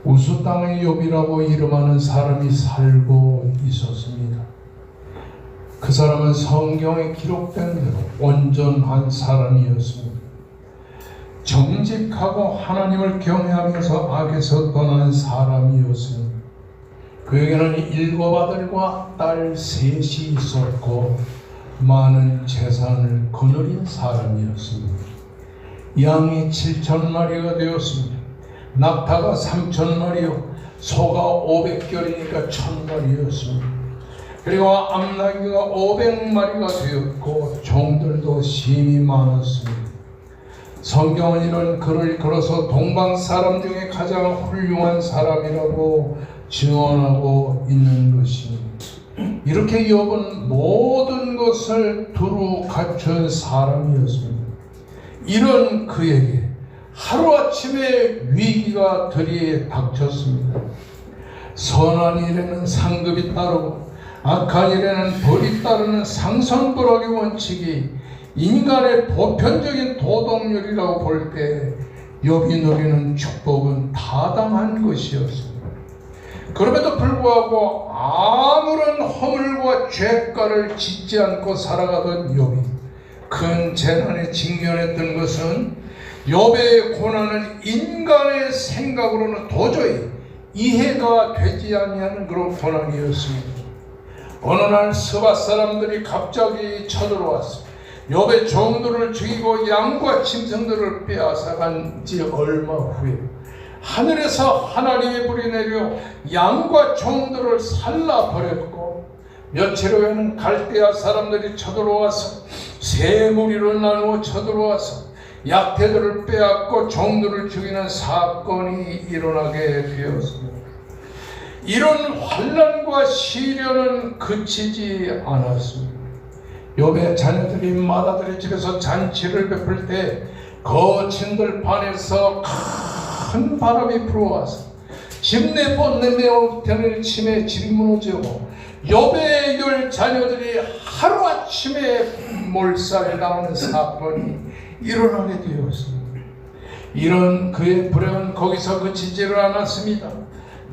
우스 땅의 욥이라고 이름하는 사람이 살고 있었습니다. 그 사람은 성경에 기록된 대로 온전한 사람이었습니다. 정직하고 하나님을 경외하면서 악에서 떠난 사람이었습니다. 그에게는 7 아들과 딸 셋이 있었고 많은 재산을 거느린 사람이었습니다. 양이 7,000마리가 되었습니다. 낙타가 3,000마리요 소가 500결이니까 1,000마리였습니다. 그리고 암나귀가 500마리가 되었고 종들도 심히 많았습니다. 성경은 이런 글을 걸어서 동방 사람 중에 가장 훌륭한 사람이라고 증언하고 있는 것입니다. 이렇게 욥은 모든 것을 두루 갖춘 사람이었습니다. 이런 그에게 하루아침에 위기가 들이닥쳤습니다. 선한 일에는 상급이 따르고 악한 일에는 벌이 따르는 상선불악의 원칙이 인간의 보편적인 도덕률이라고 볼 때 욥이 누리는 축복은 타당한 것이었습니다. 그럼에도 불구하고 아무런 허물과 죄가를 짓지 않고 살아가던 욥이 큰 재난에 직면했던 것은 욥의 고난은 인간의 생각으로는 도저히 이해가 되지 아니하는 그런 고난이었습니다. 어느 날 스바 사람들이 갑자기 쳐들어왔습니다. 욥의 종들을 죽이고 양과 짐승들을 빼앗아간 지 얼마 후에 하늘에서 하나님의 불이 내려 양과 종들을 살라버렸고 며칠 후에는 갈대아 사람들이 쳐들어와서 세 무리로 나누어 쳐들어와서 약태들을 빼앗고 종들을 죽이는 사건이 일어나게 되었습니다. 이런 환난과 시련은 그치지 않았습니다. 욥의 자녀들이 맏아들의 집에서 잔치를 베풀 때 거친 들판에서 큰 바람이 불어와서 집내 번내며 되는 침에 집이 무너지고 욥의 10 자녀들이 하루아침에 몰살당하는 사건이 일어나게 되었습니다. 이런 그의 불행은 거기서 그치지를 않았습니다.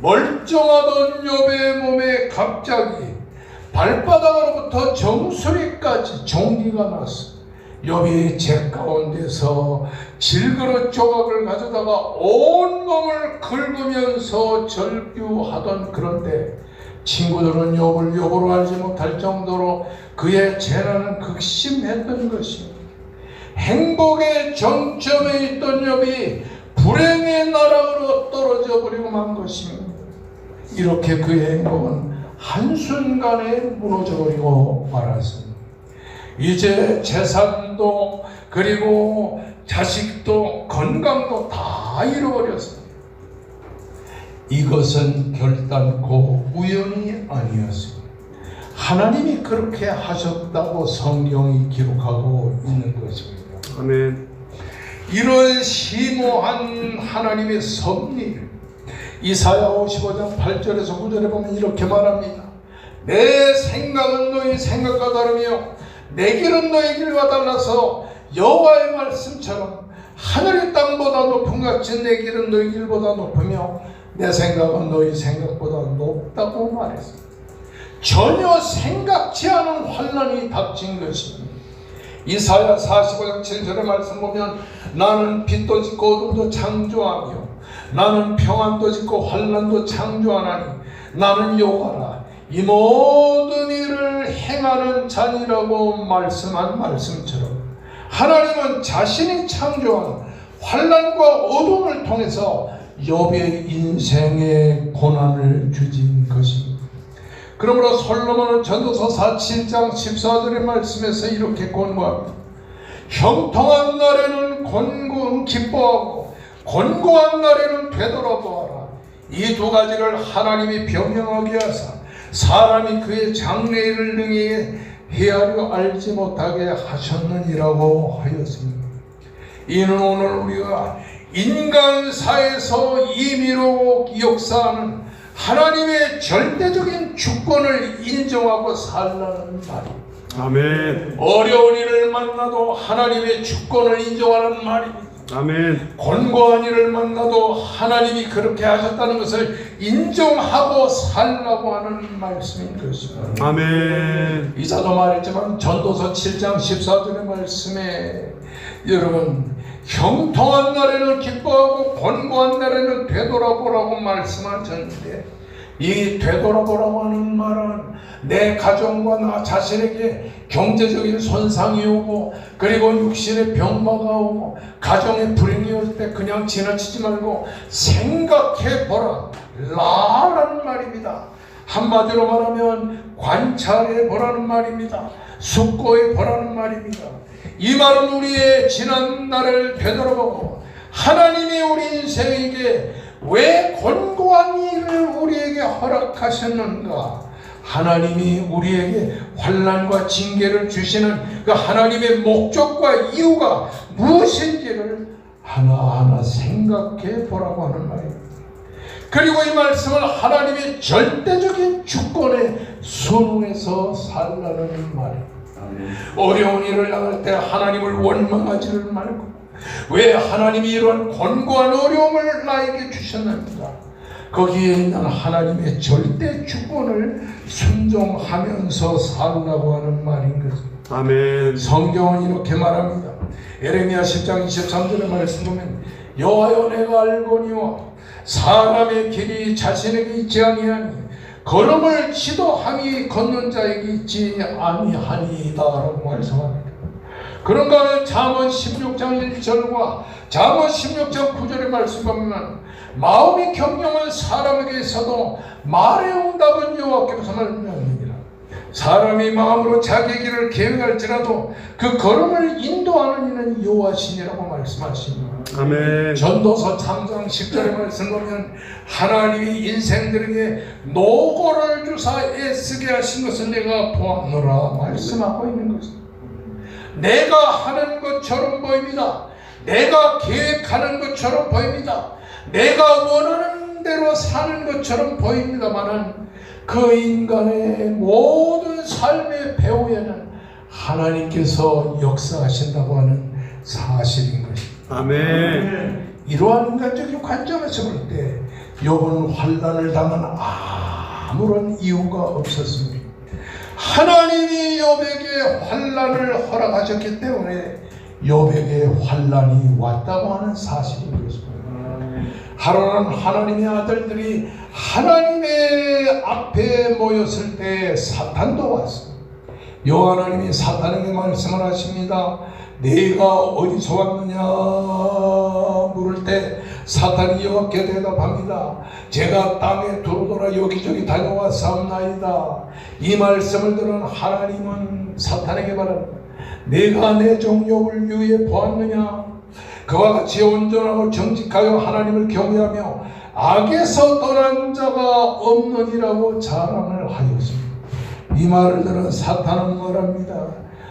멀쩡하던 욥의 몸에 갑자기 발바닥으로부터 정수리까지 종기가 났어. 욥이 제 가운데서 질그릇 조각을 가져다가 온 몸을 긁으면서 절규하던 그런데 친구들은 욥을 욥으로 알지 못할 정도로 그의 재난은 극심했던 것입니다. 행복의 정점에 있던 욥이 불행의 나락으로 떨어져 버리고 만 것입니다. 이렇게 그의 행복은 한순간에 무너져버리고 말았습니다. 이제 재산도 그리고 자식도 건강도 다 잃어버렸습니다. 이것은 결단코 우연이 아니었습니다. 하나님이 그렇게 하셨다고 성경이 기록하고 있는 것입니다. 아멘. 이런 심오한 하나님의 섭리, 이사야 55장 8절에서 9절에 보면 이렇게 말합니다. 내 생각은 너희 생각과 다르며 내 길은 너희 길과 달라서 여호와의 말씀처럼 하늘이 땅보다 높은 같이 내 길은 너희 길보다 높으며 내 생각은 너희 생각보다 높다고 말했습니다. 전혀 생각지 않은 환난이 닥친 것입니다. 이사야 45장 7절의 말씀 보면 나는 빛도 짓고 어둠도 창조하며 나는 평안도 짓고 환난도 창조하나니 나는 여호와라. 이 모든 일을 행하는 자니라고 말씀한 말씀처럼 하나님은 자신이 창조한 환난과 어둠을 통해서 욥의 인생의 고난을 주신 것입니다. 그러므로 솔로몬은 전도서 7장 14절의 말씀에서 이렇게 권고합니다. 형통한 날에는 기뻐하고 곤고한 날에는 되돌아보아라. 이 두 가지를 하나님이 병행하게 하사 사람이 그의 장래일을 능히 헤아려 알지 못하게 하셨느니라고 하였습니다. 이는 오늘 우리가 인간사에서 임의로 역사하는 하나님의 절대적인 주권을 인정하고 살라는 말입니다. 아멘. 어려운 일을 만나도 하나님의 주권을 인정하는 말입니다. 아멘. 권고한 이를 만나도 하나님이 그렇게 하셨다는 것을 인정하고 살라고 하는 말씀인 것입니다. 아멘. 이사도 말했지만 전도서 7장 14절의 말씀에 여러분 형통한 날에는 기뻐하고 권고한 날에는 되돌아보라고 말씀하셨는데, 이 되돌아보라고 하는 말은 내 가정과 나 자신에게 경제적인 손상이 오고, 그리고 육신의 병마가 오고, 가정의 불행이 올 때 그냥 지나치지 말고 생각해보라 라는 말입니다. 한마디로 말하면 관찰해보라는 말입니다. 숙고해보라는 말입니다. 이 말은 우리의 지난 날을 되돌아보고 하나님이 우리 인생에게 왜 권고한 일을 우리에게 허락하셨는가, 하나님이 우리에게 환난과 징계를 주시는 그 하나님의 목적과 이유가 무엇인지를 하나하나 생각해 보라고 하는 말입니다. 그리고 이 말씀은 하나님의 절대적인 주권에 순응해서 살라는 말입니다. 어려운 일을 당할 때 하나님을 원망하지를 말고, 왜 하나님이 이런 권고한 어려움을 나에게 주셨는가, 거기에 있는 하나님의 절대 주권을 순종하면서 살라고 하는 말인 것입니다. 아멘. 성경은 이렇게 말합니다. 에레미야 10장 23절의 말씀 보면 여호와여 내가 알거니와 사람의 길이 자신에게 있지 아니하니 걸음을 지도함이 걷는 자에게 있지 아니하니이다 라고 말씀합니다. 그런가 하면 잠언 16장 1절과 잠언 16장 9절의 말씀 보면 마음이 경영한 사람에게 있어도 말의 응답은 여호와께로서 말미암느니라. 사람이 마음으로 자기 길을 계획할지라도 그 걸음을 인도하는 이는 여호와시니라고 말씀하십니다. 아멘. 전도서 3장 10절의 말씀 보면 하나님이 인생들에게 노고를 주사 애쓰게 하신 것을 내가 보았노라 말씀하고 있는 것입니다. 내가 하는 것처럼 보입니다. 내가 계획하는 것처럼 보입니다. 내가 원하는 대로 사는 것처럼 보입니다만은 그 인간의 모든 삶의 배후에는 하나님께서 역사하신다고 하는 사실인 것입니다. 아멘. 이러한 인간적인 관점에서 볼 때 욥은 환난을 당한 아무런 이유가 없었습니다. 하나님이 욥에게 환난을 허락하셨기 때문에 욥에게 환난이 왔다고 하는 사실인 것입니다. 하루는 하나님의 아들들이 하나님의 앞에 모였을 때 사탄도 왔습니다. 여호와 하나님이 사탄에게 말씀을 하십니다. 네가 어디서 왔느냐 물을 때 사탄이 여호와께 대답합니다. 제가 땅에 두루두루 여기저기 다녀왔사옵나이다. 이 말씀을 들은 하나님은 사탄에게 말합니다. 네가 내 종 욥을 유해 보았느냐? 그와 같이 온전하고 정직하여 하나님을 경외하며 악에서 떠난 자가 없느니라고 자랑을 하였습니다. 이 말을 들은 사탄은 말합니다.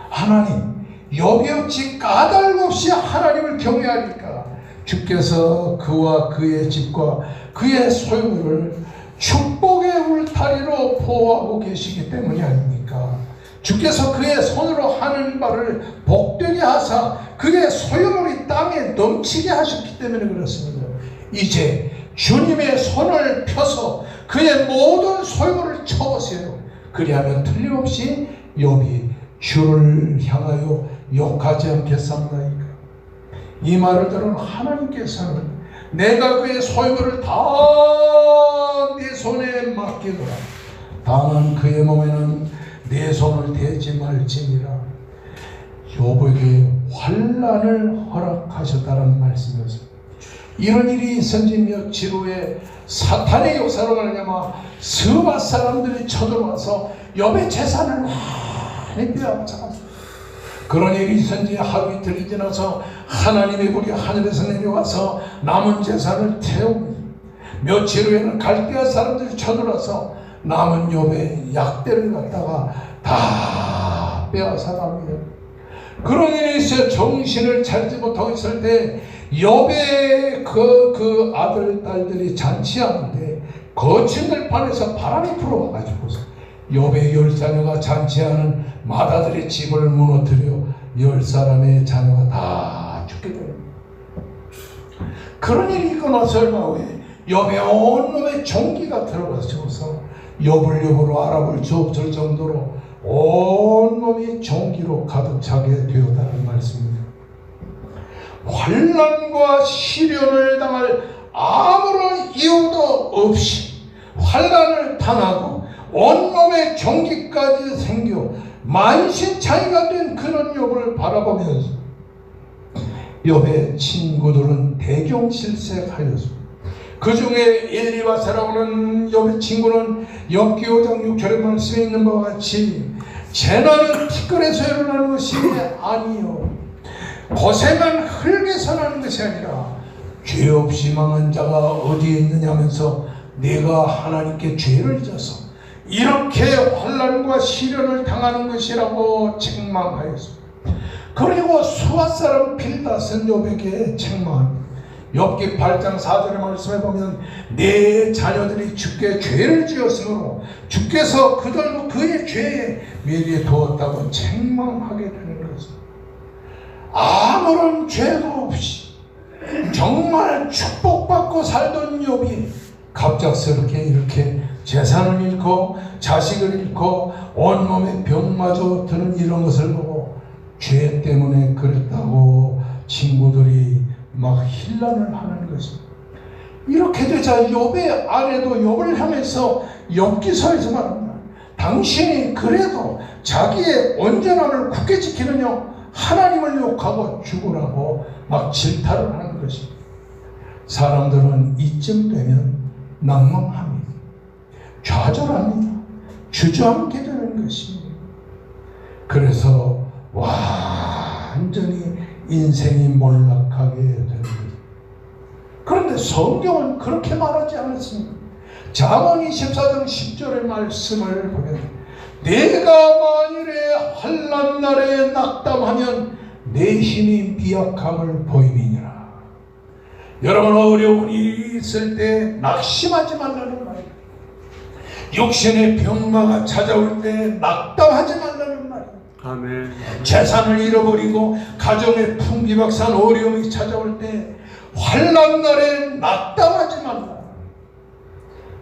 하나님, 욥이 어찌 까닭 없이 하나님을 경외하니까 주께서 그와 그의 집과 그의 소유를 축복의 울타리로 보호하고 계시기 때문이 아닙니까? 주께서 그의 손으로 하는 바를 복되게 하사 그의 소유물이 땅에 넘치게 하셨기 때문에 그렇습니다. 이제 주님의 손을 펴서 그의 모든 소유물을 쳐보세요. 그리하면 틀림없이 욥이 주를 향하여 욕하지 않겠사옵나이까. 이 말을 들은 하나님께서는 내가 그의 소유물을 다 네 손에 맡기노라. 다만 그의 몸에는 내 손을 대지 말지니라. 욥에게 환난을 허락하셨다는 말씀이었습니다. 이런 일이 있은 지 며칠 후에 사탄의 역사로 말미암아 스바 사람들이 쳐들어와서 욥의 재산을 많이 빼앗아갔습니다. 그런 일이 있은 지 하루 이틀이 지나서 하나님의 불이 하늘에서 내려와서 남은 재산을 태웁니다. 며칠 후에는 갈대아 사람들이 쳐들어와서 남은 욥의 약대를 갖다가 다 빼앗아갑니다. 그런 일이 있어 정신을 차리지 못하고 있을 때 욥의 그 아들 딸들이 잔치하는데 거친 들판에서 바람이 불어와가지고서 욥의 10자녀가 잔치하는 마다들의 집을 무너뜨려 10사람의 자녀가 다 죽게 됩니다. 그런 일이 있고 나서 얼마 후에 욥의 온몸에 종기가 들어가셔서 욥을 욥으로 알아볼 수 없을 정도로 온몸이 종기로 가득 차게 되었다는 말씀입니다. 환난과 시련을 당할 아무런 이유도 없이 환난을 당하고 온몸에 종기까지 생겨 만신창이가 된 그런 욥을 바라보면서 욥의 친구들은 대경실색하였습니다. 그 중에 엘리바사라고 하는 욥의 친구는 욥기 5장 6절의 말씀에 있는 바와 같이 재난은 티끌에서 일어나는 것이 아니요 고생은 흙에서 나는 것이 아니라 죄 없이 망한 자가 어디에 있느냐 하면서 내가 하나님께 죄를 져서 이렇게 환난과 시련을 당하는 것이라고 책망하였습니다. 그리고 수아 사람 빌닷은 욥에게 책망합니다. 욥기 8장 4절의 말씀에 보면 내 자녀들이 주께 죄를 지었으므로 주께서 그들도 그의 죄에 매리에 두었다고 책망하게 되는 것입니다. 아무런 죄도 없이 정말 축복받고 살던 욥이 갑작스럽게 이렇게 재산을 잃고 자식을 잃고 온몸에 병마저 드는 이런 것을 보고 죄 때문에 그랬다고 친구들이 막 힐난을 하는 것입니다. 이렇게 되자 욥의 아내도 욥을 향해서 욥기서에서 말합니다. 당신이 그래도 자기의 온전함을 굳게 지키느냐 하나님을 욕하고 죽으라고 막 질타를 하는 것입니다. 사람들은 이쯤 되면 낭망합니다. 좌절합니다. 주저앉게 되는 것입니다. 그래서 완전히 인생이 몰락하게 됩니다. 그런데 성경은 그렇게 말하지 않았습니다. 잠언 24장 10절의 말씀을 보면 내가 만일에 환난 날에 낙담하면 내 힘이 미약함을 보임이니라. 여러분 어려운 일이 있을 때 낙심하지 말라는 말이에요. 육신의 병마가 찾아올 때 낙담하지 말라는 말이에요. 아멘. 재산을 잃어버리고 가정의 풍비박산 어려움이 찾아올 때 환난 날에 낙담하지 말라.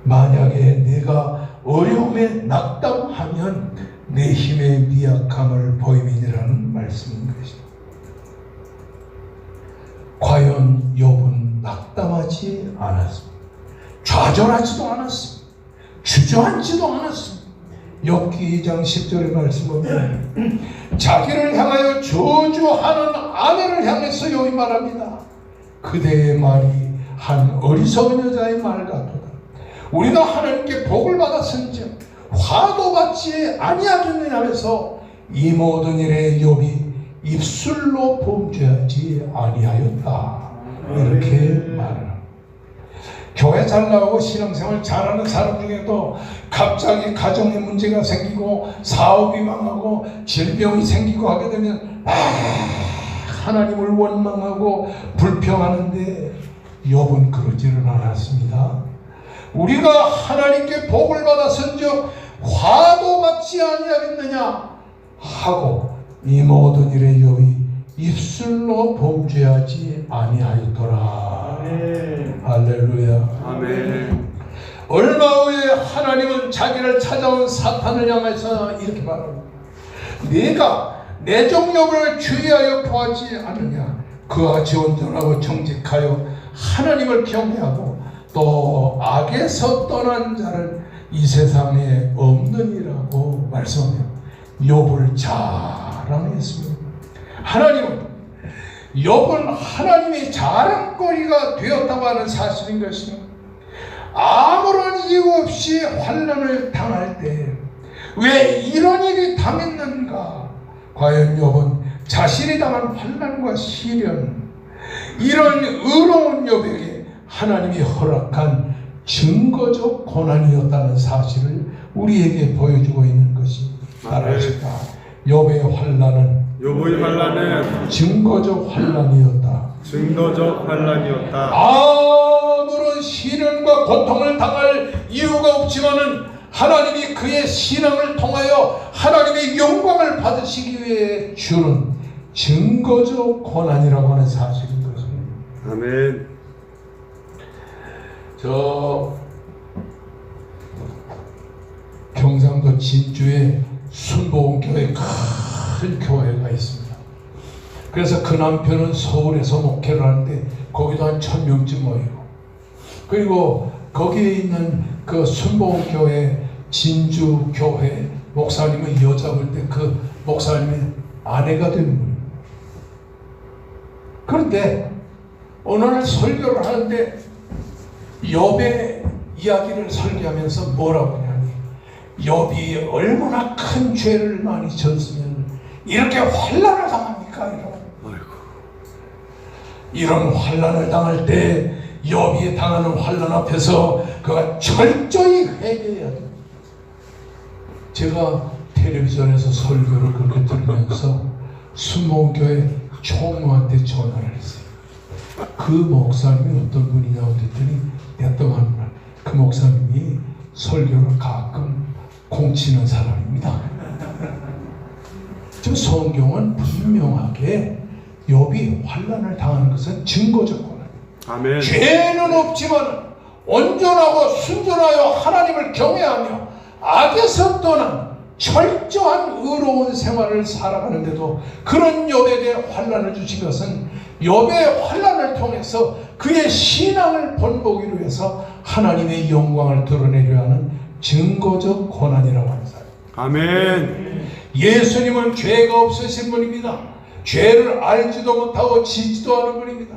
만약에 내가 어려움에 낙담하면 내 힘의 미약함을 보임이라는 말씀인 것입니다. 과연 욥은 낙담하지 않았습니다. 좌절하지도 않았습니다. 주저앉지도 않았습니다. 욥기 2장 10절의 말씀을 보면 자기를 향하여 저주하는 아내를 향해서 욥이 말합니다. 그대의 말이 한 어리석은 여자의 말 같도다. 우리가 하나님께 복을 받았은즉 화도 받지 아니하겠느냐 하면서 이 모든 일에 욥이 입술로 범죄하지 아니하였다. 이렇게 말합니다. 교회 잘 나오고 신앙생활 잘하는 사람 중에도 갑자기 가정에 문제가 생기고 사업이 망하고 질병이 생기고 하게 되면 하나님을 원망하고 불평하는데 욥은 그러지는 않았습니다. 우리가 하나님께 복을 받았은즉 화도 받지 아니하겠느냐 하고 이 모든 일에 욥이 입술로 범죄하지 아니하였더라. 아멘. 할렐루야. 아멘. 얼마 후에 하나님은 자기를 찾아온 사탄을 향해서 이렇게 말합니다. 네가 내 종 욥을 주의하여 보지 않느냐. 그와 온전하고 정직하여 하나님을 경외하고 또 악에서 떠난 자를 이 세상에 없느니라고 말씀하며 욥을 자랑했습니다. 하나님은 욥은 하나님의 자랑거리가 되었다고 하는 사실인 것입니다. 아무런 이유 없이 환난을 당할 때 왜 이런 일이 당했는가? 과연 욥은 자신이 당한 환난과 시련, 이런 의로운 욥에게 하나님이 허락한 증거적 고난이었다는 사실을 우리에게 보여주고 있는 것이 따라하십니다. 욥의 환난은 증거적 환난이었다. 증거적 환난이었다. 아무런 시련과 고통을 당할 이유가 없지만은 하나님이 그의 신앙을 통하여 하나님의 영광을 받으시기 위해 주는 증거적 고난이라고 하는 사실인 것입니다. 아멘. 저 경상도 진주에 순복음교회 큰 교회가 있습니다. 그래서 그 남편은 서울에서 목회를 하는데 거기도 한 1000명쯤 모이고, 그리고 거기에 있는 그 순복음교회 진주교회 목사님은 여자 볼 때 그 목사님의 아내가 되는 거예요. 그런데 어느 날 설교를 하는데 욥의 이야기를 설교하면서 뭐라고 하냐니, 욥이 얼마나 큰 죄를 많이 졌으면 이렇게 환난을 당합니까? 이런 환난을 당할 때 욥이 당하는 환난 앞에서 그가 철저히 회개해야 돼요. 제가 텔레비전에서 설교를 그렇게 들으면서 순복음교회 총무한테 전화를 했어요. 그 목사님이 어떤 분이냐고 했더니 대통한 날 그 목사님이 설교를 가끔 공치는 사람입니다. 저 성경은 분명하게 욥이 환난을 당하는 것은 증거적 고난. 아멘. 죄는 없지만 온전하고 순전하여 하나님을 경외하며 악에서 떠난 철저한 의로운 생활을 살아가는데도 그런 욥에게 환난을 주신 것은 욥의 환난을 통해서 그의 신앙을 본보기로 해서 하나님의 영광을 드러내려 하는 증거적 고난이라고 하는 사람. 아멘. 예수님은 죄가 없으신 분입니다. 죄를 알지도 못하고 지지도 않은 분입니다.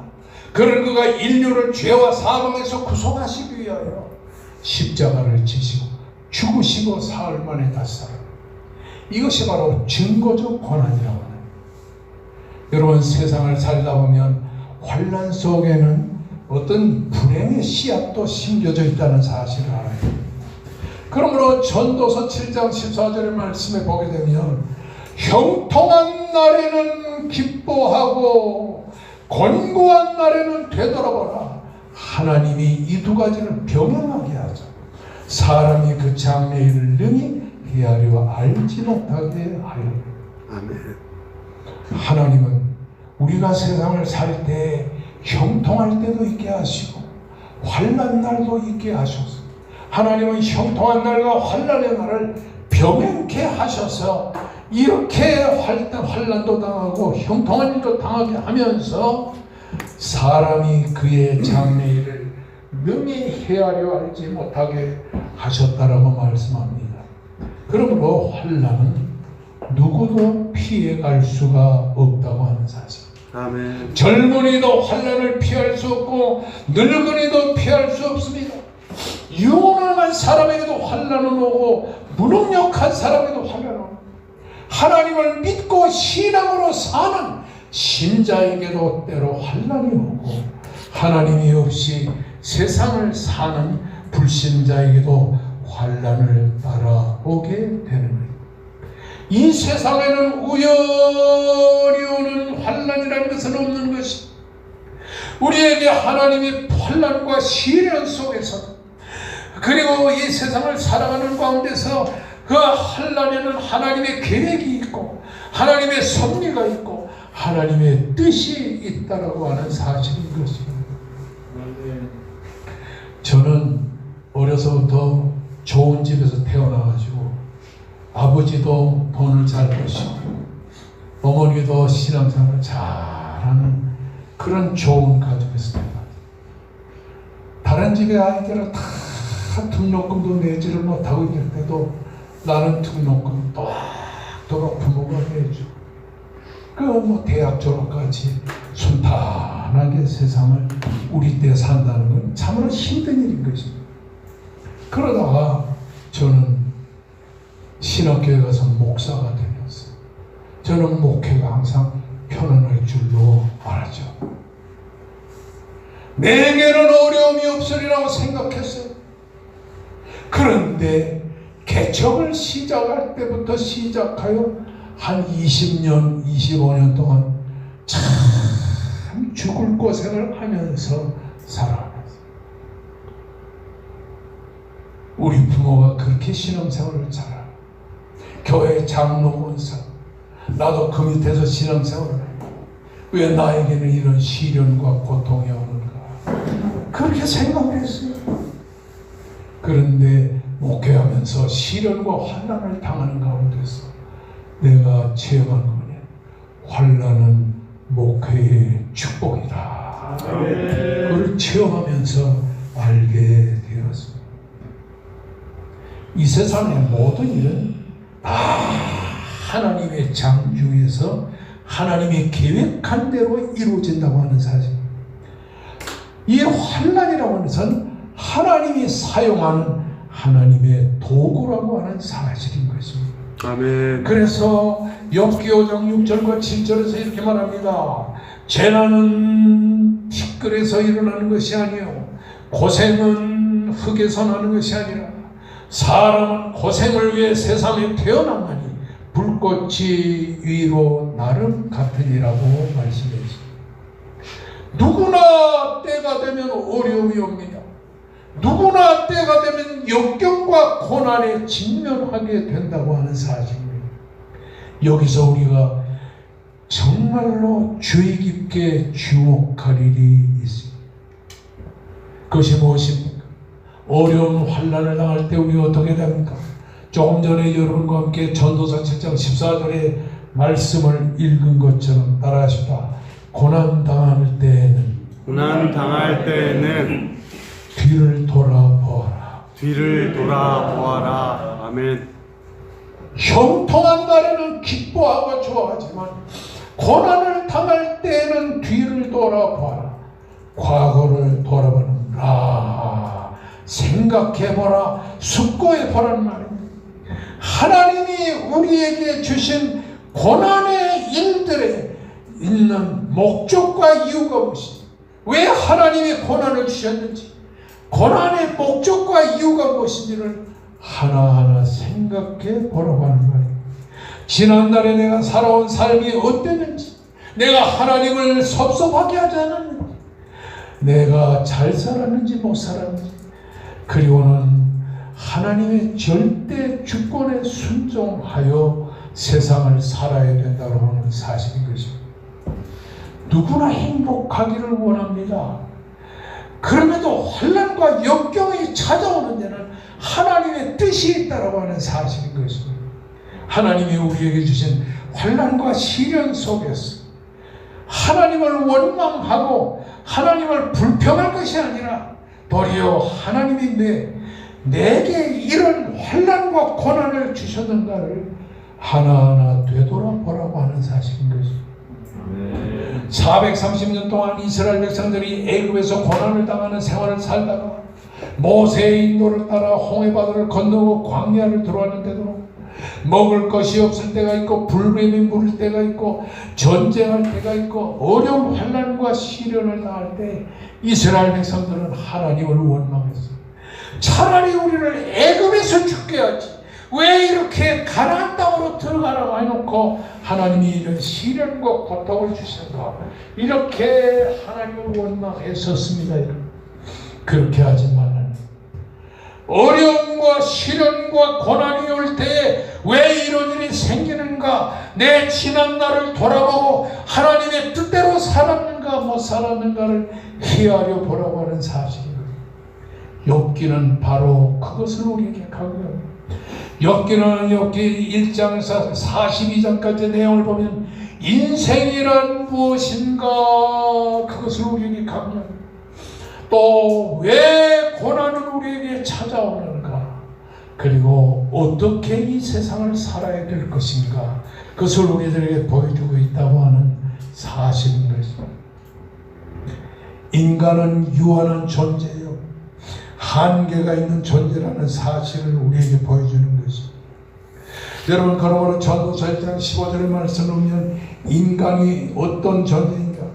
그런 그가 인류를 죄와 사망에서 구속하시기 위하여 십자가를 지시고 죽으시고 사흘 만에 다시 살아. 이것이 바로 증거적 고난이라고 하는. 여러분, 세상을 살다 보면 환난 속에는 어떤 불행의 씨앗도 심겨져 있다는 사실을 알아야 됩니다. 그러므로 전도서 7장 14절의 말씀에 보게 되면 형통한 날에는 기뻐하고 곤고한 날에는 되돌아보라. 하나님이 이 두 가지를 병행하게 하죠. 사람이 그 장래일을 능히 헤아려 알지 못하게 하려. 아멘. 하나님은 우리가 세상을 살 때 형통할 때도 있게 하시고 환난 날도 있게 하셔서, 하나님은 형통한 날과 환난의 날을 병행케 하셔서 이렇게 환난도 당하고 형통한 일도 당하게 하면서 사람이 그의 장래일을 능히 헤아려 알지 못하게 하셨다라고 말씀합니다. 그러므로 환난은 누구도 피해갈 수가 없다고 하는 사실. 아멘. 젊은이도 환난을 피할 수 없고 늙은이도 피할 수 없습니다. 유능한 사람에게도 환난은 오고 무능력한 사람에게도 환난은 오고, 하나님을 믿고 신앙으로 사는 신자에게도 때로 환난이 오고, 하나님이 없이 세상을 사는 불신자에게도 환난을 따라오게 되는 거예요. 이 세상에는 우연히 오는 환난이라는 것은 없는 것이, 우리에게 하나님의 환난과 시련 속에서, 그리고 이 세상을 살아가는 가운데서 그 환난에는 하나님의 계획이 있고 하나님의 섭리가 있고 하나님의 뜻이 있다라고 하는 사실인 것입니다. 저는 어려서부터 좋은 집에서 태어나가지고 아버지도 돈을 잘 버시고 어머니도 신앙생활을 잘하는 그런 좋은 가정에서 태어났어요. 다른 집의 아이들은 다 등록금도 내지를 못하고 있을 때도 나는 등록금 또박또박 부모가 내줘. 그 대학 졸업까지 순탄하게 세상을 우리 때 산다는 건 참으로 힘든 일인 것입니다. 그러다가 저는 신학교에 가서 목사가 되었어요. 저는 목회가 항상 편안할 줄로 알았죠. 내게는 어려움이 없으리라고 생각했어요. 그런데 개척을 시작할 때부터 시작하여 한 20년, 25년 동안 참 죽을 고생을 하면서 살아왔어요. 우리 부모가 그렇게 신앙생활을 잘하고 교회 장로 권사, 나도 그 밑에서 신앙생활을 해요. 왜 나에게는 이런 시련과 고통이 오는가, 그렇게 생각을 했어요. 그런데 목회하면서 시련과 환난을 당하는 가운데서 내가 체험한 거냐, 환난은 목회의 축복이다. 그걸 체험하면서 알게 되었습니다. 이 세상의 모든 일은 다 하나님의 장중에서 하나님이 계획한 대로 이루어진다고 하는 사실. 이 환난이라고 하는 것은 하나님이 사용하는 하나님의 도구라고 하는 사실인 것입니다. 아멘. 그래서 욥기 5장 6절과 7절에서 이렇게 말합니다. 재난은 티끌에서 일어나는 것이 아니요 고생은 흙에서 나는 것이 아니라 사람은 고생을 위해 세상에 태어났나니 불꽃이 위로 나름 같으니라고 말씀했습니다. 누구나 때가 되면 어려움이 옵니다. 누구나 때가 되면 역경과 고난에 직면하게 된다고 하는 사실입니다. 여기서 우리가 정말로 주의 깊게 주목할 일이 있습니다. 그것이 무엇입니까? 어려운 환난을 당할 때 우리가 어떻게 됩니까? 조금 전에 여러분과 함께 전도서 7장 14절의 말씀을 읽은 것처럼 따라하십시다. 고난 당할 때에는 뒤를 돌아보아라. 뒤를 돌아보아라. 아멘. 형통한 날에는 기뻐하고 좋아하지만 고난을 당할 때에는 뒤를 돌아보아라. 과거를 돌아보는라. 생각해보라. 숙고해보라는 말입니다. 하나님이 우리에게 주신 고난의 일들에 있는 목적과 이유가 무엇인지, 왜 하나님이 고난을 주셨는지, 고난의 목적과 이유가 무엇인지를 하나하나 생각해 보라고 하는 말이에요. 지난날에 내가 살아온 삶이 어땠는지, 내가 하나님을 섭섭하게 하지 않았는지, 내가 잘 살았는지 못 살았는지, 그리고는 하나님의 절대 주권에 순종하여 세상을 살아야 된다고 하는 사실인 것입니다. 누구나 행복하기를 원합니다. 그럼에도 환난과 역경이 찾아오는 데는 하나님의 뜻이 있다고 하는 사실인 것입니다. 하나님이 우리에게 주신 환난과 시련 속에서 하나님을 원망하고 하나님을 불평할 것이 아니라 도리어 하나님이 내게 이런 환난과 고난을 주셨는가를 하나하나 되돌아보라고 하는 사실인 것입니다. 430년 동안 이스라엘 백성들이 애굽에서 고난을 당하는 생활을 살다가 모세의 인도를 따라 홍해바다를 건너고 광야를 들어왔는데도 먹을 것이 없을 때가 있고 불뱀이 물을 때가 있고 전쟁할 때가 있고 어려운 환난과 시련을 당할 때 이스라엘 백성들은 하나님을 원망했어요. 차라리 우리를 애굽에서 죽게 하지, 왜 이렇게 가나안 땅으로 들어가라고 해놓고 하나님이 이런 시련과 고통을 주셨나, 이렇게 하나님을 원망했었습니다. 그렇게 하지 말라는, 어려움과 시련과 고난이 올 때에 왜 이런 일이 생기는가, 내 지난 날을 돌아보고 하나님의 뜻대로 살았는가 못 살았는가를 헤아려 보라고 하는 사실입니다. 욥기는 바로 그것을 우리에게 강조합니다. 욥기는 욥기 1장에서 42장까지 내용을 보면 인생이란 무엇인가, 그것을 우리에게 강조합니다. 또 왜 고난은 우리에게 찾아오는가, 그리고 어떻게 이 세상을 살아야 될 것인가, 그것을 우리들에게 보여주고 있다고 하는 사실인 것입니다. 인간은 유한한 존재요, 한계가 있는 존재라는 사실을 우리에게 보여주는 것입니다. 여러분, 그러므로 전도서 1장 15절의 말씀을 보면 인간이 어떤 존재인가,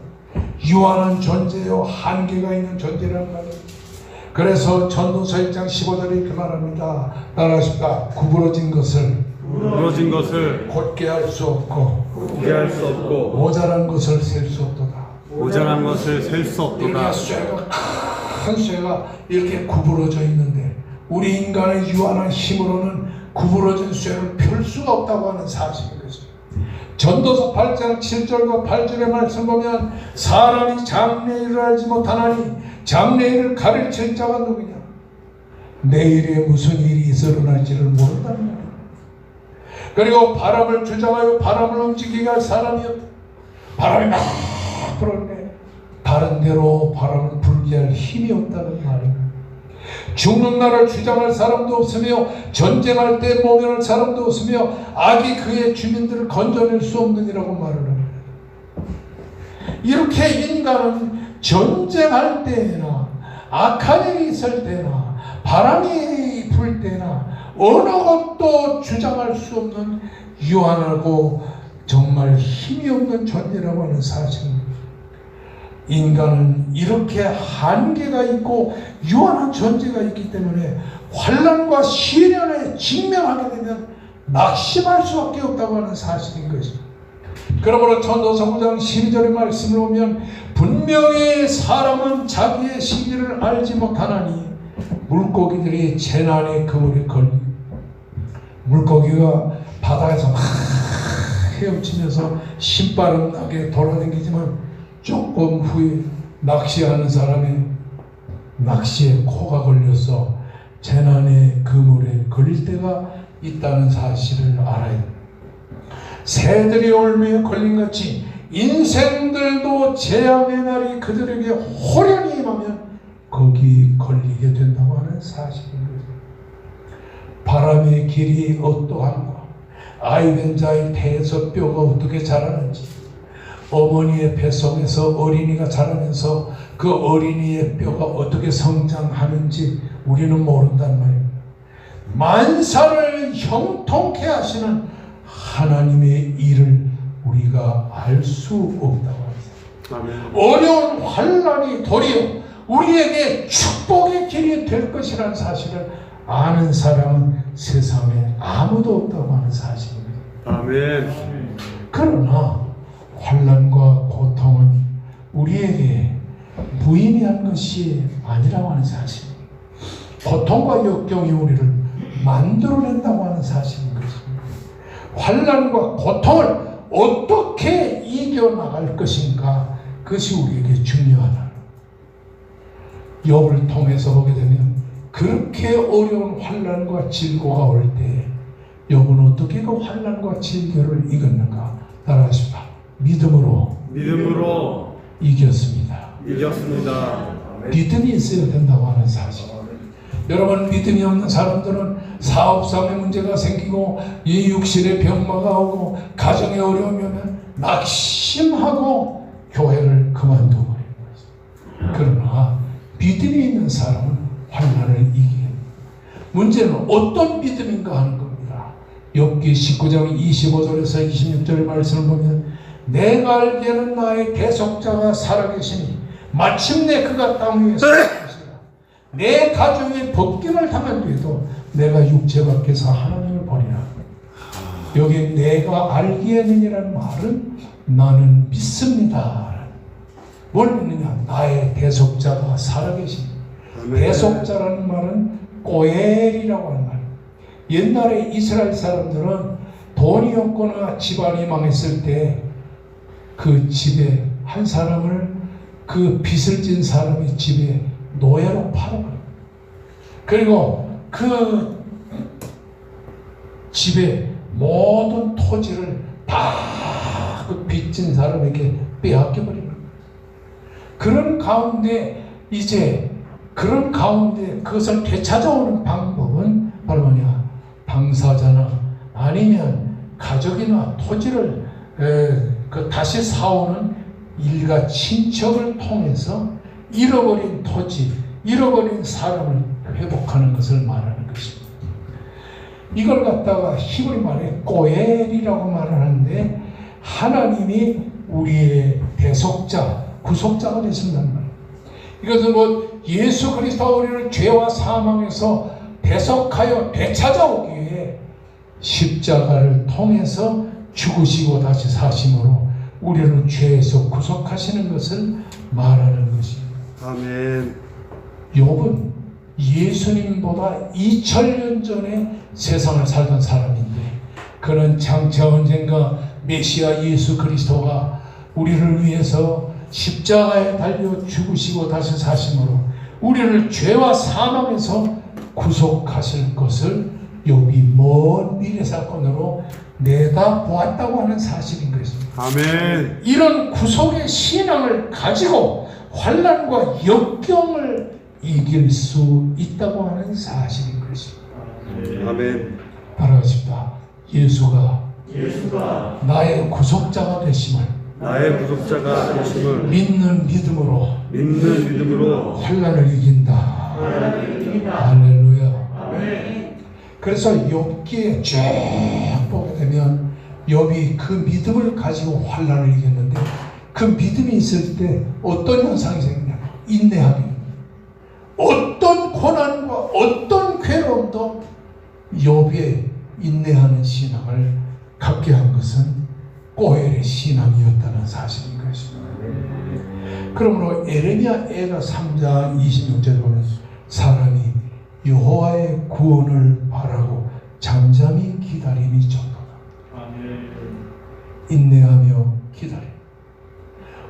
유한한 존재요, 한계가 있는 존재라는 말입니다. 그래서 전도서 1장 15절에 이렇게 말합니다. 따라하십시다. 구부러진 것을 곧게 할 수 없고 모자란 것을 셀 수 없도다. 이렇게 쇠가, 큰 쇠가 이렇게 구부러져 있는데 우리 인간의 유한한 힘으로는 구부러진 쇠를 펼 수가 없다고 하는 사실인 것입니다. 전도서 8장 7절과 8절의 말씀 보면 사람이 장래일을 알지 못하나니 장래일을 가르칠 자가 누구냐, 내일에 무슨 일이 일어날지를 모른다는 말이에요. 그리고 바람을 주장하여 바람을 움직이게 할 사람이었다. 바람이 막 불었네. 다른 데로 바람을 불게 할 힘이 없다는 말이에요. 죽는 날을 주장할 사람도 없으며 전쟁할 때 모면할 사람도 없으며 악이 그의 주민들을 건져낼 수 없느니라고 말을 합니다. 이렇게 인간은 전쟁할 때나 악한 일이 있을 때나 바람이 불 때나 어느 것도 주장할 수 없는 유한하고 정말 힘이 없는 존재라고 하는 사실입니다. 인간은 이렇게 한계가 있고 유한한 존재가 있기 때문에 환난과 시련에 직면하게 되면 낙심할 수밖에 없다고 하는 사실인 것입니다. 그러므로 전도서 9장 12절의 말씀을 보면 분명히 사람은 자기의 시기를 알지 못하나니 물고기들이 재난의 그물에 걸리 물고기가 바다에서 막 헤엄치면서 신바람 나게 돌아다니지만 조금 후에 낚시하는 사람의 낚시에 코가 걸려서 재난의 그물에 걸릴 때가 있다는 사실을 알아야 합니다. 새들이 올무에 걸린 같이 인생들도 재앙의 날이 그들에게 호련히 임하면 거기 걸리게 된다고 하는 사실입니다. 바람의 길이 어떠한가, 아이된 자의 태에서 뼈가 어떻게 자라는지, 어머니의 뱃속에서 어린이가 자라면서 그 어린이의 뼈가 어떻게 성장하는지 우리는 모른단 말입니다. 만사를 형통케 하시는 하나님의 일을 우리가 알 수 없다고 합니다. 어려운 환난이 도리어 우리에게 축복의 길이 될 것이라는 사실을 아는 사람은 세상에 아무도 없다고 하는 사실입니다. 아멘. 그러나 환난과 고통은 우리에게 무의미한 것이 아니라고 하는 사실입니다. 고통과 역경이 우리를 만들어낸다고 하는 사실인 것입니다. 환난과 고통을 어떻게 이겨나갈 것인가, 그것이 우리에게 중요하다. 욥을 통해서 보게 되면 그렇게 어려운 환난과 질고가 올 때 욥은 어떻게 그 환난과 질고를 이겼는가? 따라하십시오. 믿음으로 이겼습니다. 믿음이 있어야 된다고 하는 사실. 여러분, 믿음이 없는 사람들은 사업상의 문제가 생기고 이 육신의 병마가 오고 가정에 어려움이 오면 낙심하고 교회를 그만두고 버립니다. 그러나 믿음이 있는 사람은 환난을 이깁니다. 문제는 어떤 믿음인가 하는 겁니다. 욥기 19장 25절에서 26절의 말씀을 보면 내가 알기에는 나의 대속자가 살아계시니 마침내 그가 땅 위에 설 것이라. 내 가정의 법경을 당한 뒤에도 내가 육체 밖에서 하나님을 보리라. 여기 내가 알기에는이라는 말은 나는 믿습니다. 뭘 믿느냐? 나의 대속자가 살아계시니. 대속자라는 말은 꼬엘이라고 하는 말입니다. 옛날에 이스라엘 사람들은 돈이 없거나 집안이 망했을 때 그 집에 한 사람을, 그 빚을 진 사람의 집에 노예로 팔아버려요. 그리고 그 집에 모든 토지를 다 그 빚진 사람에게 빼앗겨버립니다. 그런 가운데 그것을 되찾아오는 방법은 바로 뭐냐? 당사자나 아니면 가족이나 토지를 다시 사오는 일가 친척을 통해서 잃어버린 토지, 잃어버린 사람을 회복하는 것을 말하는 것입니다. 이걸 갖다가 히브리 말에 꼬엘이라고 말을 하는데 하나님이 우리의 대속자, 구속자가 되신다는 말이에요. 이것은 뭐 예수 그리스도가 우리를 죄와 사망에서 대속하여 되찾아오기 위해 십자가를 통해서 죽으시고 다시 사심으로 우리를 죄에서 구속하시는 것을 말하는 것입니다. 아멘. 욥은 예수님보다 2000년 전에 세상을 살던 사람인데 그는 장차 언젠가 메시아 예수 그리스도가 우리를 위해서 십자가에 달려 죽으시고 다시 사심으로 우리를 죄와 사망에서 구속하실 것을 욥이 먼 미래 사건으로 내다보았다고 하는 사실인 것입니다. 아멘. 이런 구속의 신앙을 가지고 환난과 역경을 이길 수 있다고 하는 사실인 것입니다. 아멘. 따라하십니다. 예수가 나의 구속자가 되심을 나의 구속자가 되심을 믿는 믿음으로 환난을 이긴다. 할렐루야. 그래서 욥기에 쭉 보게 되면 욥이 그 믿음을 가지고 환난을 이겼는데 그 믿음이 있을 때 어떤 현상이 생기냐? 인내하기. 어떤 고난과 어떤 괴로움도 욥의 인내하는 신앙을 갖게 한 것은 꼬헬의 신앙이었다는 사실인 것입니다. 그러므로 에레미야 애가 3장 26절에 보면 사람이 여호와의 구원을 바라고 잠잠히 기다림이 정도다. 인내하며 기다림.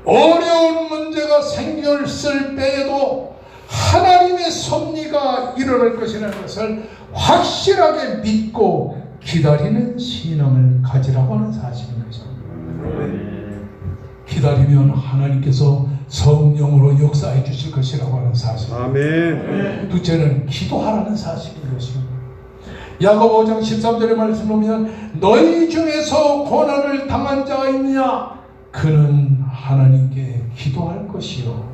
어려운 문제가 생겼을 때에도 하나님의 섭리가 일어날 것이라는 것을 확실하게 믿고 기다리는 신앙을 가지라고 하는 사실인 것입니다. 기다리면 하나님께서 성령으로 역사해 주실 것이라고 하는 사실. 아멘. 둘째는 기도하라는 사실인 것입니다. 야고보 5장 13절의 말씀 보면 너희 중에서 고난을 당한 자가 있느냐? 그는 하나님께 기도할 것이요.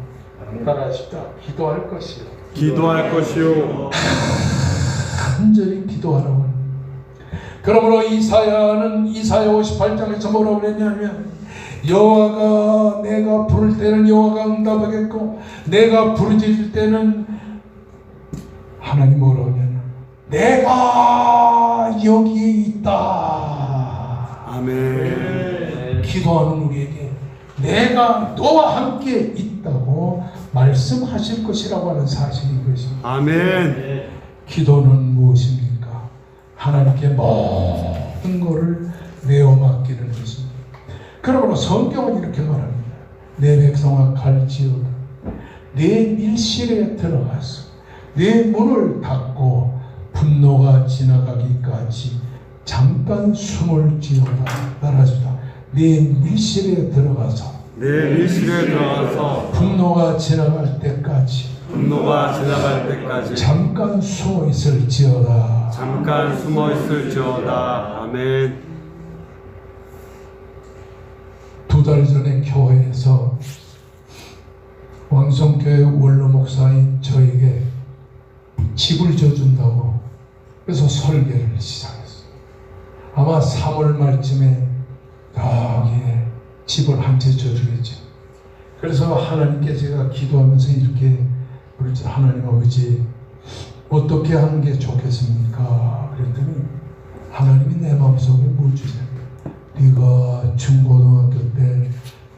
따라하십시다. 기도할 것이요. 기도할 것이요. 간절히 기도하라고. 그러므로 이사야는 이사야 58장에서 뭐라고 그랬냐면 여호와가 내가 부를 때는 여호와가 응답하겠고 내가 부르짖을 때는 하나님 뭐라고 하냐면 내가 여기에 있다. 아멘. 기도하는 우리에게 내가 너와 함께 있다고 말씀하실 것이라고 하는 사실인 것입니다. 아멘. 기도는 무엇입니까? 하나님께 모든 것을 내어 맡기는 것입니다. 그러므로 성경은 이렇게 말합니다. 내 백성아 갈지어다. 내 밀실에 들어가서 내 문을 닫고 분노가 지나가기까지 잠깐 숨을 지어다. 따라하십니다. 내 밀실에 들어가서 분노가 지나갈 때까지 잠깐 숨어 있을지어다. 아멘. 2달 전에 교회에서 왕성교회 원로 목사인 저에게 집을 져준다고 그래서 설계를 시작했어요. 아마 3월 말쯤에 여기에 집을 한 채 져주겠죠. 그래서 하나님께 제가 기도하면서 이렇게 우리 하나님 아버지 어떻게 하는 게 좋겠습니까? 그랬더니 하나님이 내 마음속에 뭘 주세요? 네가 중고등학교 때,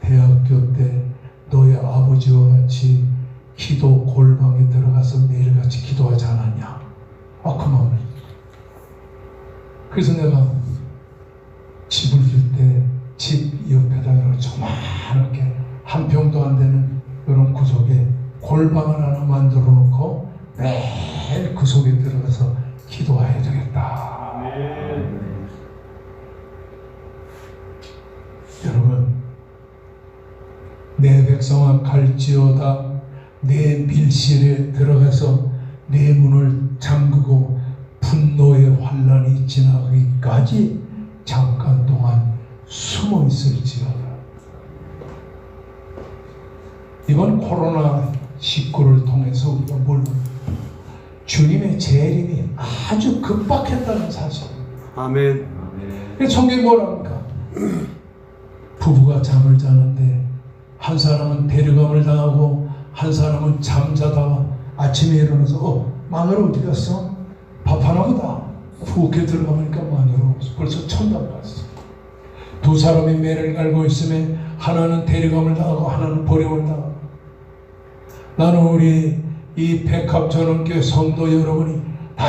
대학교 때 너의 아버지와 같이 기도 골방에 들어가서 매일같이 기도하지 않았냐? 그 마음을. 그래서 내가 집을 줄 때 집 옆에다가 조그맣게 한 평도 안 되는 이런 구석에 골방을 하나 만들어 놓고 매일 그 속에 들어가서 기도해야 되겠다. 여러분, 내 백성아 갈지어다. 내 밀실에 들어가서 내 문을 잠그고 분노의 환란이 지나기까지 잠깐 동안 숨어 있을지어다. 이번 코로나19를 통해서 우리가 주님의 재림이 아주 급박했다는 사실. 아멘. 성경이 뭐랍니까? 부부가 잠을 자는데 한 사람은 데려감을 당하고 한 사람은 잠자다가 아침에 일어나서 마누라 어디 갔어? 밥 하나 보다. 부엌에 들어가보니까 마누라 없어. 벌써 천당 갔어. 두 사람이 매를 갈고 있으면 하나는 데려감을 당하고 하나는 버림을 당하고. 나는 우리 이 백합전원교회 성도 여러분이 다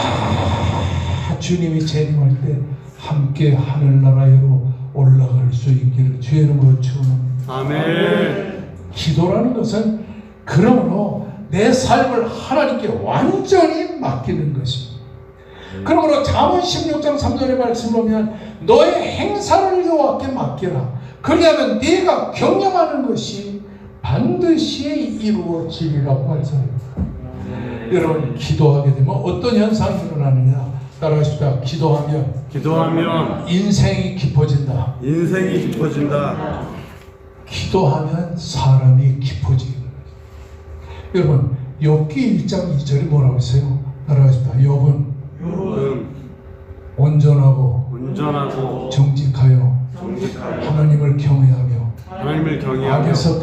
주님이 재림할 때 함께 하늘나라로 올라갈 수 있기를 주의 이름으로 축원합니다. 아멘. 기도라는 것은 그러므로 내 삶을 하나님께 완전히 맡기는 것입니다. 그러므로 잠언 16장 3절의 말씀을 보면 너의 행사를 여호와께 맡기라. 그리하면 네가 경영하는 것이 반드시 이루어지리라고 말씀합니다. 여러분, 기도하게 되면 어떤 현상이 일어나느냐? 따라하십시다. 기도하면 인생이 깊어진다. 인생이 깊어진다. 기도하면 사람이 깊어지게 됩니다. 여러분, 욥기 1장 2절이 뭐라고 했어요? 따라하십시다. 욥은 온전하고 정직하여 하나님을 경외하며 악에서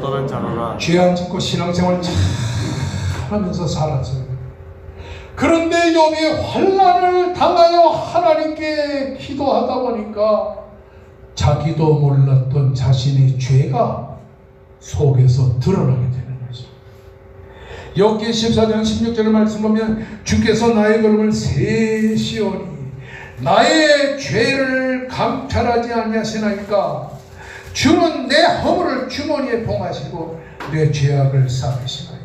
떠난 자로라. 죄 안 짓고 신앙생활 잘 하면서 살았어요. 그런데 욥이 환난을 당하여 하나님께 기도하다 보니까 자기도 몰랐던 자신의 죄가 속에서 드러나게 되는 거죠. 욥기 14장 16절의 말씀 보면 주께서 나의 걸음을 세시오니 나의 죄를 감찰하지 아니하시나이까. 주는 내 허물을 주머니에 봉하시고 내 죄악을 쌓으시나이다.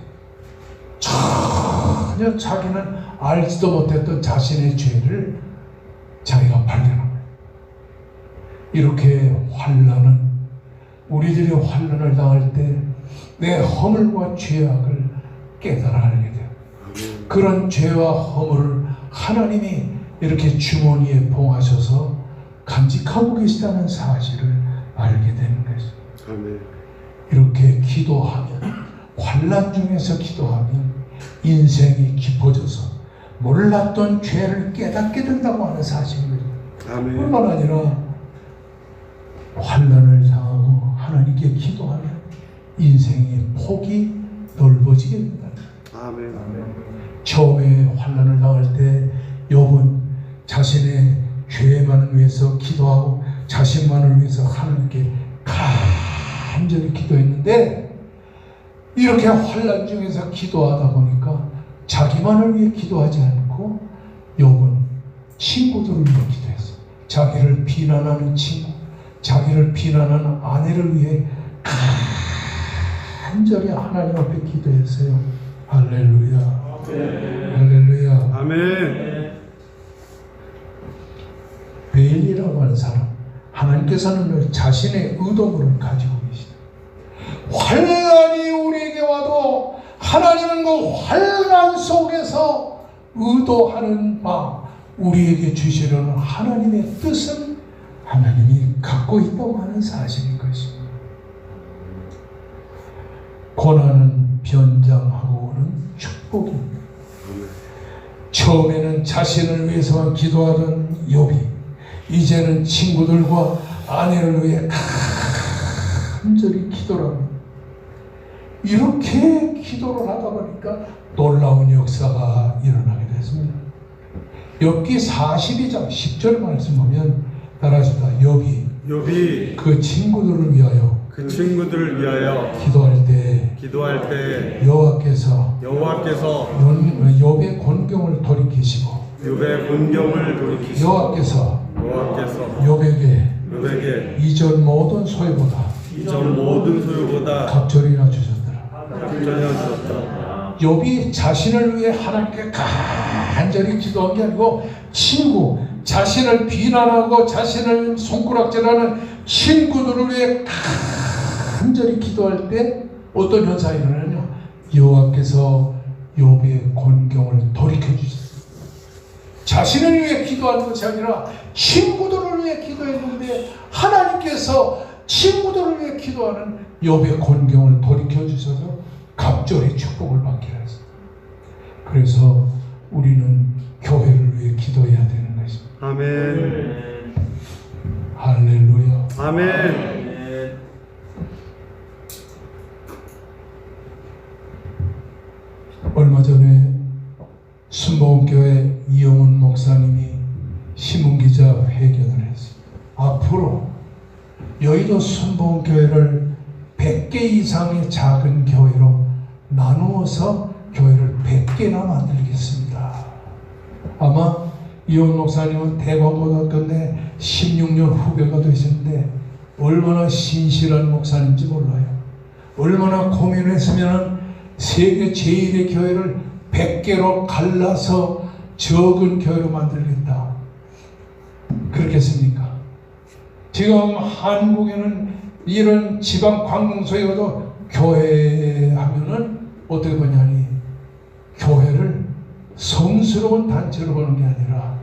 전혀 자기는 알지도 못했던 자신의 죄를 자기가 발견합니다. 이렇게 우리들이 환난을 당할 때 내 허물과 죄악을 깨달아 알게 돼요. 그런 죄와 허물을 하나님이 이렇게 주머니에 봉하셔서 간직하고 계시다는 사실을 알게 되는 것입니다. 이렇게 기도하면, 환난 중에서 기도하면 인생이 깊어져서 몰랐던 죄를 깨닫게 된다고 하는 사실입니다. 뿐만 아니라 환난을 당하고 하나님께 기도하면 인생의 폭이 넓어지게 된다. 처음에 환난을 당할 때 욥은 자신의 죄만을 위해서 기도하고 자신만을 위해서 하나님께 간절히 기도했는데, 이렇게 환난 중에서 기도하다 보니까 자기만을 위해 기도하지 않고 욥은 친구들을 위해 기도했어요. 자기를 비난하는 친구, 자기를 비난하는 아내를 위해 간절히 하나님 앞에 기도했어요. 할렐루야. 할렐루야. 아멘. 베일이라고 하는 사람, 하나님께서는 늘 자신의 의도문을 가지고 계시다. 환난이 우리에게 와도 하나님은 그 환난 속에서 의도하는 바, 우리에게 주시려는 하나님의 뜻은 하나님이 갖고 있다고 하는 사실인 것입니다. 고난은 변장하고 오는 축복입니다. 처음에는 자신을 위해서만 기도하던 욥이 이제는 친구들과 아내를 위해 간절히 기도를 합니다. 이렇게 기도를 하다 보니까 놀라운 역사가 일어나게 됐습니다. 욥기 42장 10절 말씀 보면 따라하시다. 욥이 그 친구들을 위하여 기도할 때 여호와께서 욥의 곤경을 돌이키시고 여호와께서 욥에게 이전 모든 소유보다 갑절이나 주셨더라. 욥이 자신을 위해 하나님께 간절히 기도한 게 아니고 자신을 비난하고 자신을 손가락질하는 친구들을 위해 간절히 기도할 때 어떤 현상이 일어나냐? 여호와께서 욥의 곤경을 돌이켜 주셨어요. 자신을 위해 기도하는 것이 아니라 친구들을 위해 기도했는데 하나님께서 친구들을 위해 기도하는 욥의 곤경을 돌이켜 주셔서 갑절의 축복을 받게 하셨습니다. 그래서 우리는 교회를 위해 기도해야 되는 것입니다. 아멘. 할렐루야. 아멘. 얼마 전에 순복음교회 이영훈 목사님이 신문기자 회견을 했어요. 앞으로 여의도 순복음교회를 100개 이상의 작은 교회로 나누어서 교회를 100개나 만들겠습니다. 아마 이영훈 목사님은 대광고등학교 내 16년 후배가 되시는데 얼마나 신실한 목사님인지 몰라요. 얼마나 고민을 했으면 세계 제1의 교회를 100개로 갈라서 적은 교회로 만들겠다. 그렇겠습니까? 지금 한국에는 이런 지방 관공서에 가도 교회 하면은 어떻게 보냐니, 교회를 성스러운 단체로 보는 게 아니라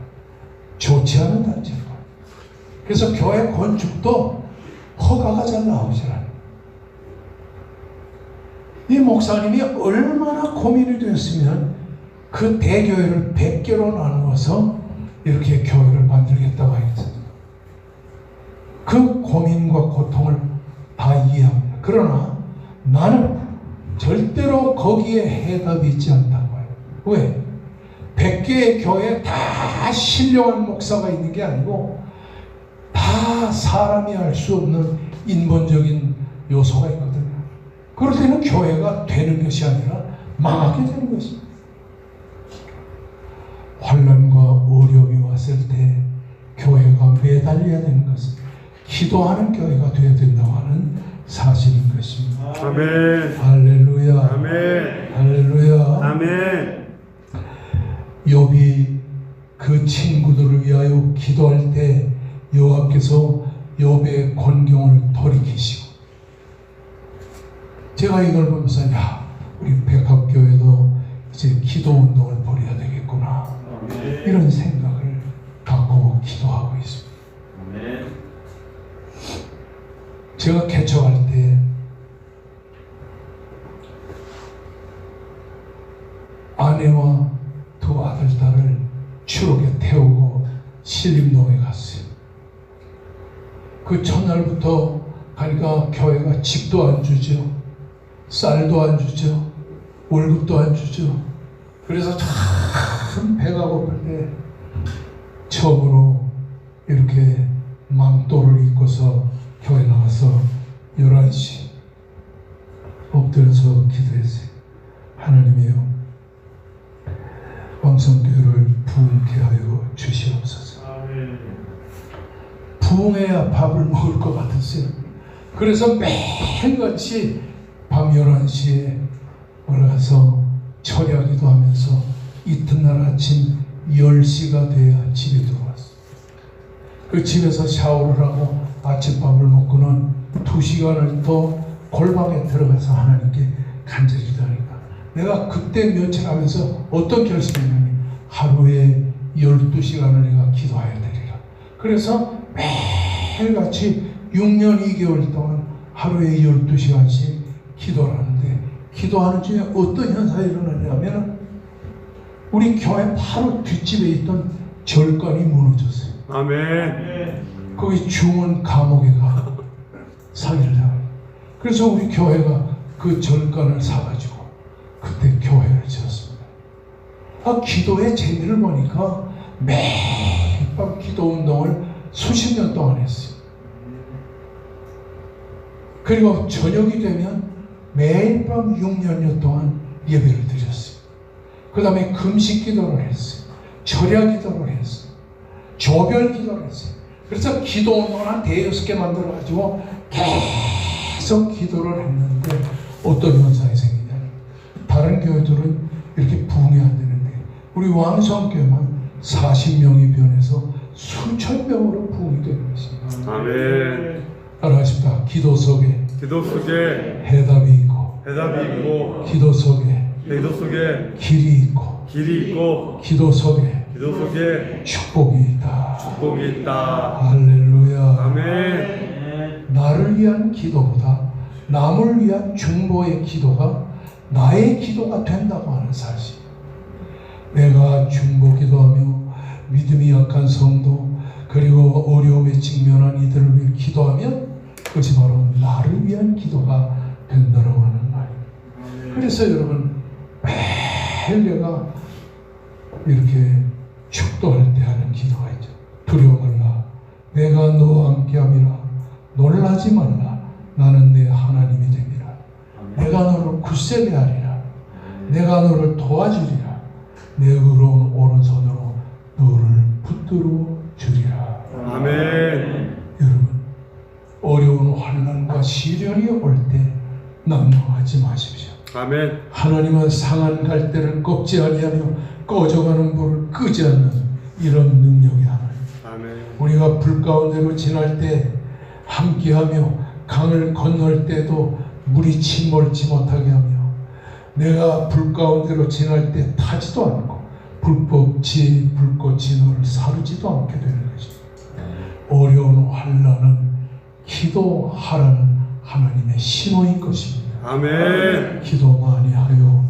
좋지 않은 단체로 봐요. 그래서 교회 건축도 허가가 잘 나오질 않아요. 이 목사님이 얼마나 고민이 되었으면 그 대교회를 100개로 나누어서 이렇게 교회를 만들겠다고 하겠습니다. 그 고민과 고통을 다 이해합니다. 그러나 나는 절대로 거기에 해답이 있지 않다고 해요. 왜? 100개의 교회에 다 신령한 목사가 있는 게 아니고 다 사람이 알 수 없는 인본적인 요소가 있거든요. 그럴 때는 교회가 되는 것이 아니라 망하게 되는 것입니다. 환난과 어려움이 왔을 때 교회가 매달려야 되는 것은 기도하는 교회가 되어야 된다고 하는 사실인 것입니다. 아멘. 할렐루야. 아멘. 할렐루야. 아멘. 욥이 그 친구들을 위하여 기도할 때 여호와께서 욥의 곤경을 돌이키시고, 제가 이걸 보면서 야, 우리 백합교회도 이제 기도 운동을 벌여야 되겠구나, 이런 생각을 갖고 기도하고 있습니다. 제가 개척할 때 아내와 두 아들, 딸을 추록에 태우고 신림동에 갔어요. 그 첫날부터 가니까 교회가 집도 안 주죠, 쌀도 안 주죠, 월급도 안 주죠. 그래서 참 배가 고플 때 처음으로 이렇게 망토를 입고서 교회 나와서 11시 엎드려서 기도했어요. 하나님이여, 왕성교회를 부흥케 하여 주시옵소서. 부흥해야 밥을 먹을 것 같았어요. 그래서 매일같이 밤 11시에 올라가서 철야기도 하면서 이튿날 아침 10시가 돼야 집에 들어왔어요. 그 집에서 샤워를 하고 아침밥을 먹고는 2시간을 또 골방에 들어가서 하나님께 간절히 기도하니까, 내가 그때 며칠 하면서 어떤 결심했냐면 하루에 12시간을 내가 기도해야 되리라. 그래서 매일같이 6년 2개월 동안 하루에 12시간씩 기도를 하는데, 기도하는 중에 어떤 현상이 일어나냐면 우리 교회 바로 뒷집에 있던 절간이 무너졌어요. 아멘. 거기 중원 감옥에 가 사기를 당해요. 그래서 우리 교회가 그 절간을 사가지고 그때 교회를 지었습니다. 기도의 재미를 보니까 매일 밤 기도 운동을 수십 년 동안 했어요. 그리고 저녁이 되면 매일 밤 6년여 동안 예배를 드렸어요. 그 다음에 금식 기도를 했어요. 철야 기도를 했어요. 조별 기도를 했어요. 그래서 기도 운동을 한 5-6개 만들어가지고 계속 기도를 했는데 어떤 현상이 생기냐면, 다른 교회들은 이렇게 부흥이 안 되는데 우리 왕성교회만 40명이 변해서 수천 명으로 부흥이 되는 것입니다. 아멘. 따라하십니다. 기도 속에 기도 속에 해답이 있고, 해답이 있고, 기도 속에 기도 속에 길이 있고, 길이 있고, 기도 속에 기도 속에 축복이 있다. 축복이 있다. 할렐루야. 아멘. 나를 위한 기도보다 남을 위한 중보의 기도가 나의 기도가 된다고 하는 사실. 내가 중보 기도하며 믿음이 약한 성도, 그리고 어려움에 직면한 이들을 위해 기도하면 그것이 바로 나를 위한 기도가 된다고 하는 말입니다. 그래서 여러분, 매일 내가 이렇게 축도할 때 하는 기도가 있죠. 두려워 말라, 내가 너와 함께함이라. 놀라지 말라, 나는 내 하나님이 됨이라. 내가 너를 굳세게 하리라. 내가 너를 도와주리라. 내 의로운 오른손으로 너를 붙들어 주리라. 아멘. 여러분, 어려운 환난과 시련이 올 때 낙망하지 마십시오. 아멘. 하나님은 상한 갈대를 꺾지 아니하며 꺼져가는 불을 끄지 않는 이런 능력이 하나님. 아멘. 우리가 불 가운데로 지날 때 함께하며 강을 건널 때도 물이 침몰치 못하게 하며 내가 불 가운데로 지날 때 타지도 않고 불법지 불꽃이 너를 사르지도 않게 되는 것입니다. 어려운 환난은 기도하라는 하나님의 신호인 것입니다. 아멘. 기도 많이 하여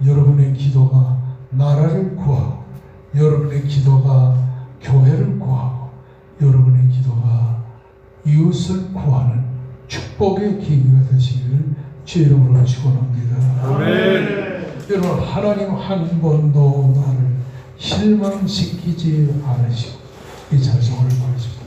여러분의 기도가 나라를 구하고 여러분의 기도가 교회를 구하고 여러분의 기도가 이웃을 구하는 축복의 계기가 되시기를 주 이름으로 축원합니다. 아멘. 여러분, 하나님 한 번도 나를 실망시키지 않으시고 이 찬송을 보여줍니다.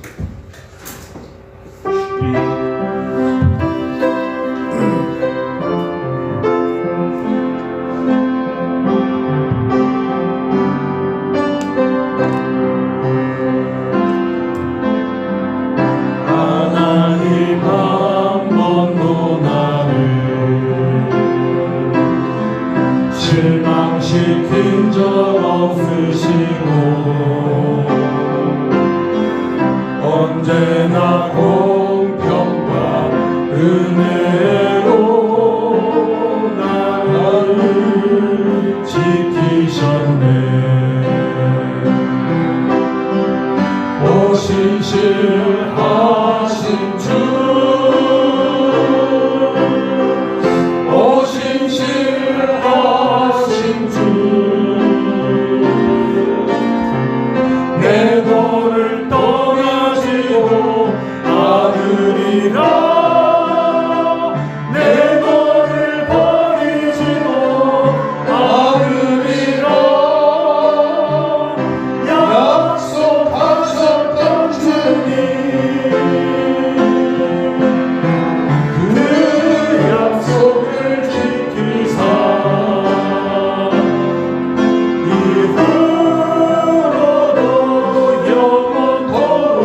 하나님 한 번도 나를 실망시킨 적 없으시고 언제나 공평과 은혜로 나를 지키셨네. 오신실하신 주, 오신실하신 주, 내 도를 떠나지도 않으리라. 내 도를 버리지도 않으리라. 약속하셨던 주님, 그 약속을 지키사 이후로도 영원토록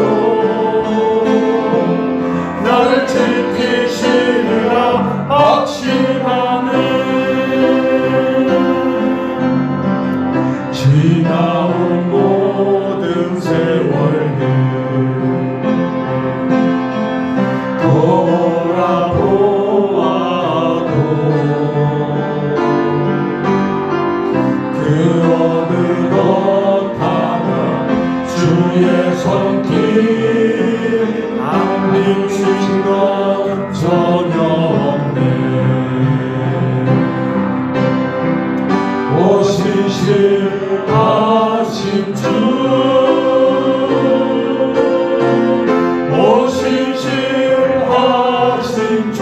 나를 지키시리라 확신하네. 지나온 모든 세월들 돌아보아도 그 어느 것 하나 주의 손길 안 비친 것 전혀 없네. 오신실하신 주, 오신실하신 주,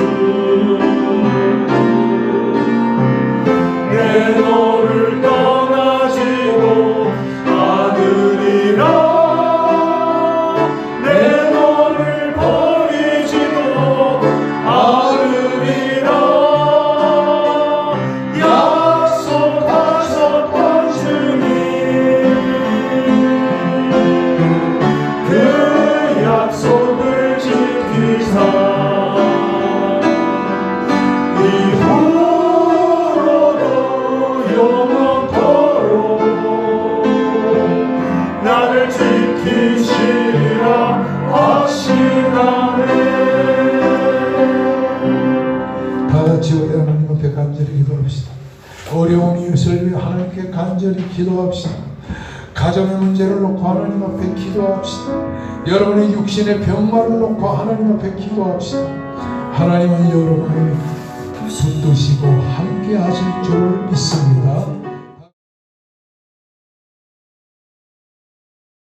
내 너를 떠나지도 않으리라. 내 너를 버리지도 않으리라. 약속하셨던 주님, 그 약속을 지키사 이후로도 영원토록 나를 지키시리라 확신하네. 다 같이 우리 하나님 앞에 간절히 기도합시다. 어려운 이웃을 위해 하나님께 간절히 기도합시다. 가정의 문제를 놓고 하나님 앞에 기도합시다. 여러분의 육신의 병마를 놓고 하나님 앞에 기도합시다. 하나님은 여러분을 붙드시고 함께 하실 줄 믿습니다.